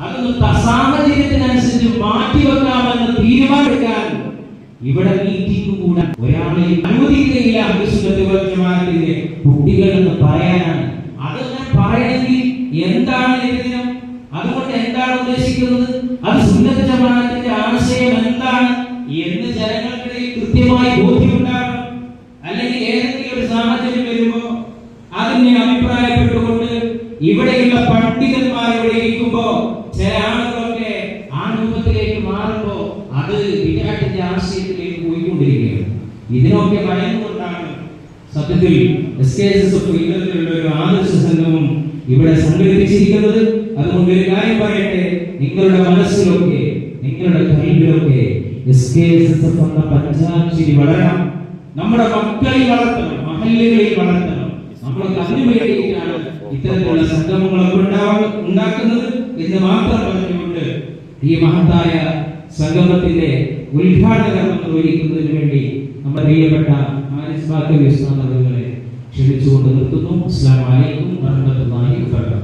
അതൊന്ന് സാഹചര്യത്തിനനുസരിച്ച് മാറ്റിവെക്കാമെന്ന് തീരുമാനിക്കാൻ ഇവിടെ മീറ്റിംഗ് കൂടാൻ ഒരാളെ അനുവദിക്കുകയില്ല. അഹ്ലുസുന്നത്ത് വൽ ജമാഅത്തിന്റെ കുട്ടികൾ എന്ന് പറയാനാണ്. അത് ഞാൻ പറയണമെങ്കിൽ എന്താണ് ഇതിനം, അതുകൊണ്ട് എന്താണ് ഉദ്ദേശിക്കുന്നത്, അത് സുന്നത്ത് ജമാഅത്തിന്റെ ആശയം എന്താണ് എന്ന് ജനങ്ങൾക്കിടയിൽ കൃത്യമായി ബോധ്യമുണ്ടാകണം. അല്ലെങ്കിൽ ഏതെങ്കിലും ഒരു സാഹചര്യം വരുമ്പോ അതിനെ അഭിപ്രായപ്പെട്ടുകൊണ്ട് ഇവിടെയുള്ള പണ്ഡിതന്മാർ ഇവിടെ ഇരിക്കുമ്പോ ചില ആളുകളൊക്കെ ആ രൂപത്തിലേക്ക് മാറുമ്പോ അത് വിദഅത്തിന്റെ ആശയത്തിലേക്ക് പോയിക്കൊണ്ടിരിക്കുകയാണ്. ഇതിനൊക്കെ ഭയന്നുകൊണ്ടാണ് സത്യത്തിൽ SKSF ഇത്തരത്തിലുള്ള ഒരു ആദർശ സംഗമം ഇവിടെ സംഘടിപ്പിച്ചിരിക്കുന്നത്. അതുകൊണ്ട് ഒരു കാര്യം പറയട്ടെ, നിങ്ങളുടെ മനസ്സിലൊക്കെ നിങ്ങളുടെ കൽവിലൊക്കെ SKSF എന്ന പഞ്ചാക്ഷരി വളരണം. നമ്മുടെ മക്കളിൽ വളർത്തണം, മഹല്ലുകളിൽ വളർത്തണം. നമ്മളൊക്കെ അതിനു വേണ്ടിയിട്ടാണ് ഇത്തരത്തിലുള്ള സംഗമങ്ങളൊക്കെ ഉണ്ടാക്കുന്നത് എന്ന് മാത്രം പറഞ്ഞുകൊണ്ട് ഈ മഹത്തായ സംഗമത്തിന്റെ ഉദ്ഘാടന കർമ്മം നിർവഹിക്കുന്നതിന് വേണ്ടി നമ്മുടെ പ്രിയപ്പെട്ട ഹാരിസ് ബാക്കവി ഉസ്താദ് അവരെ ക്ഷണിച്ചുകൊണ്ട് നിർത്തുന്നു. അസ്സലാമു അലൈക്കും വറഹ്മത്തുള്ളാഹി വബറകാതുഹു.